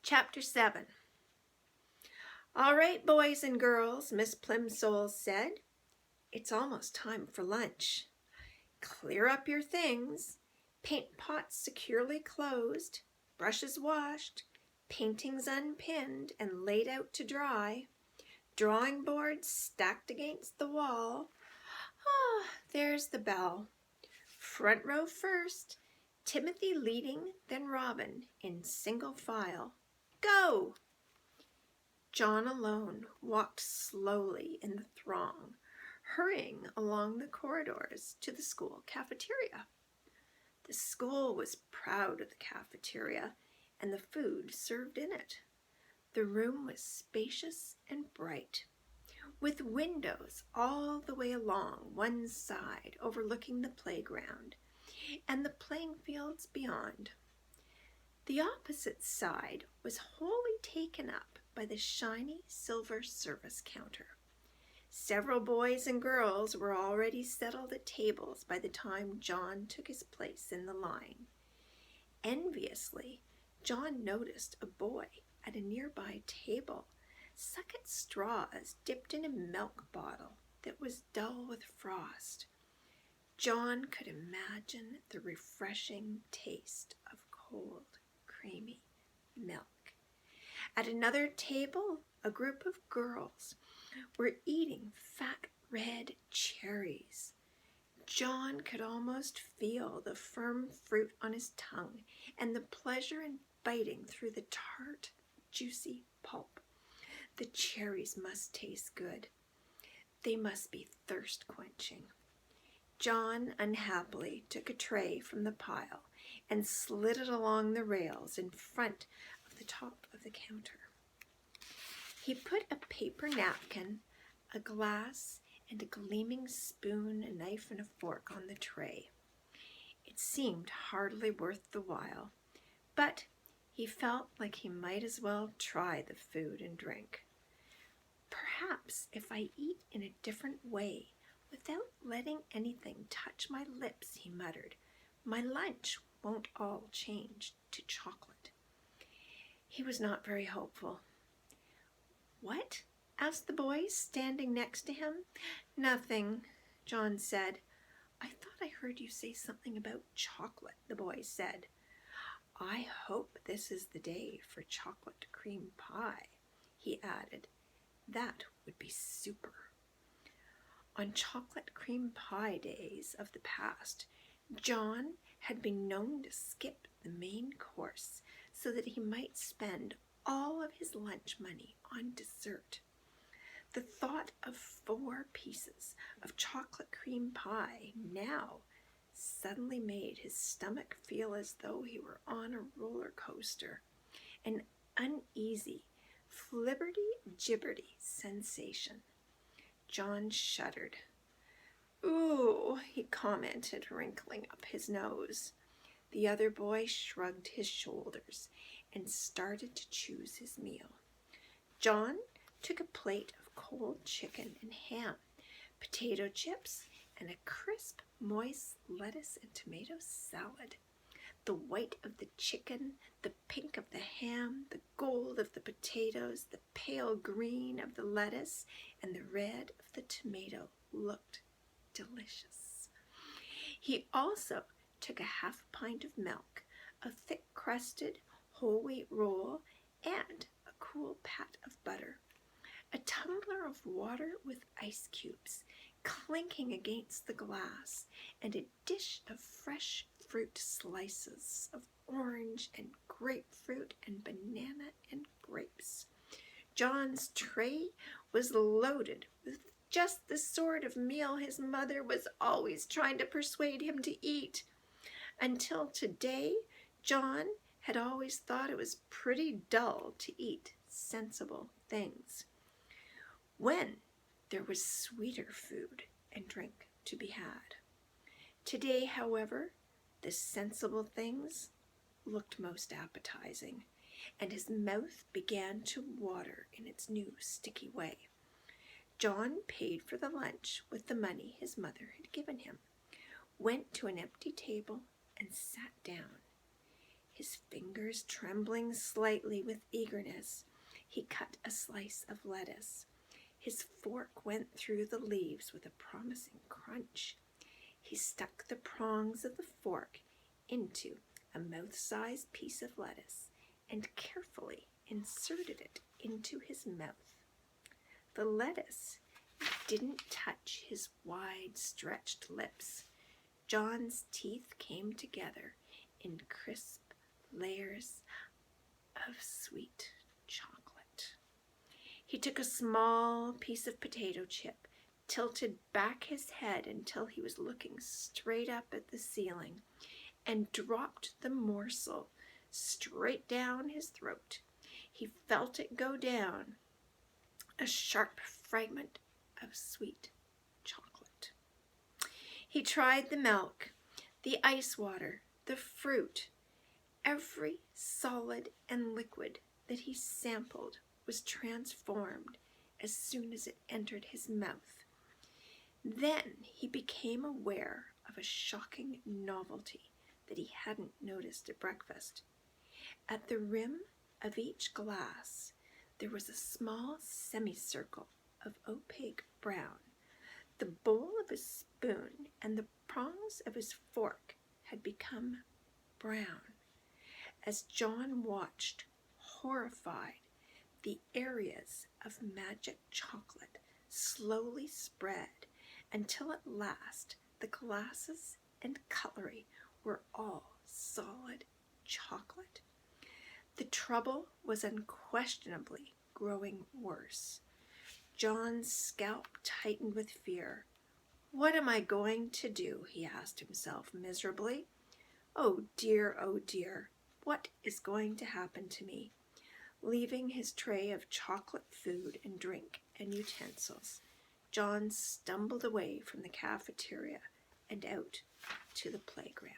Chapter 7. "All right, boys and girls," Miss Plimsoll said. "It's almost time for lunch. Clear up your things. Paint pots securely closed, brushes washed, paintings unpinned and laid out to dry, drawing boards stacked against the wall. There's the bell. Front row first, Timothy leading, then Robin in single file. Go!" John alone walked slowly in the throng, hurrying along the corridors to the school cafeteria. The school was proud of the cafeteria and the food served in it. The room was spacious and bright, with windows all the way along one side overlooking the playground and the playing fields beyond. The opposite side was wholly taken up by the shiny silver service counter. Several boys and girls were already settled at tables by the time John took his place in the line. Enviously, John noticed a boy at a nearby table suck at straws dipped in a milk bottle that was dull with frost. John could imagine the refreshing taste of cold, creamy milk. At another table, a group of girls were eating fat red cherries. John could almost feel the firm fruit on his tongue and the pleasure in biting through the tart, juicy pulp. The cherries must taste good. They must be thirst-quenching. John unhappily took a tray from the pile and slid it along the rails in front of the top of the counter. He put a paper napkin, a glass, and a gleaming spoon, a knife, and a fork on the tray. It seemed hardly worth the while, but he felt like he might as well try the food and drink. "Perhaps if I eat in a different way, without letting anything touch my lips," he muttered, "my lunch won't all change to chocolate." He was not very hopeful. "What?" asked the boy standing next to him. "Nothing," John said. "I thought I heard you say something about chocolate," the boy said. "I hope this is the day for chocolate cream pie," he added. "That would be super." On chocolate cream pie days of the past, John had been known to skip the main course so that he might spend all of his lunch money on dessert. The thought of 4 pieces of chocolate cream pie now suddenly made his stomach feel as though he were on a roller coaster, an uneasy, flibberty-gibberty sensation. John shuddered. "Ooh," he commented, wrinkling up his nose. The other boy shrugged his shoulders and started to choose his meal. John took a plate of cold chicken and ham, potato chips, and a crisp, moist lettuce and tomato salad. The white of the chicken, the pink of the ham, the gold of the potatoes, the pale green of the lettuce, and the red of the tomato looked delicious. He also took a half pint of milk, a thick-crusted whole wheat roll, and a cool pat of butter. A tumbler of water with ice cubes clinking against the glass, and a dish of fresh fruit slices of orange and grapefruit and banana and grapes. John's tray was loaded with just the sort of meal his mother was always trying to persuade him to eat. Until today, John had always thought it was pretty dull to eat sensible things, when there was sweeter food and drink to be had. Today, however, the sensible things looked most appetizing, and his mouth began to water in its new sticky way. John paid for the lunch with the money his mother had given him, went to an empty table, and sat down. His fingers trembling slightly with eagerness, he cut a slice of lettuce. His fork went through the leaves with a promising crunch. He stuck the prongs of the fork into a mouth-sized piece of lettuce and carefully inserted it into his mouth. The lettuce didn't touch his wide-stretched lips. John's teeth came together in crisp layers of sweet chocolate. He took a small piece of potato chip, tilted back his head until he was looking straight up at the ceiling, and dropped the morsel straight down his throat. He felt it go down, a sharp fragment of sweet chocolate. He tried the milk, the ice water, the fruit. Every solid and liquid that he sampled was transformed as soon as it entered his mouth. Then he became aware of a shocking novelty that he hadn't noticed at breakfast. At the rim of each glass, there was a small semicircle of opaque brown. The bowl of his spoon and the prongs of his fork had become brown. As John watched, horrified, the areas of magic chocolate slowly spread until at last the glasses and cutlery were all solid chocolate. The trouble was unquestionably growing worse. John's scalp tightened with fear. "What am I going to do?" he asked himself miserably. Oh dear, what is going to happen to me?" Leaving his tray of chocolate food and drink and utensils, John stumbled away from the cafeteria and out to the playground.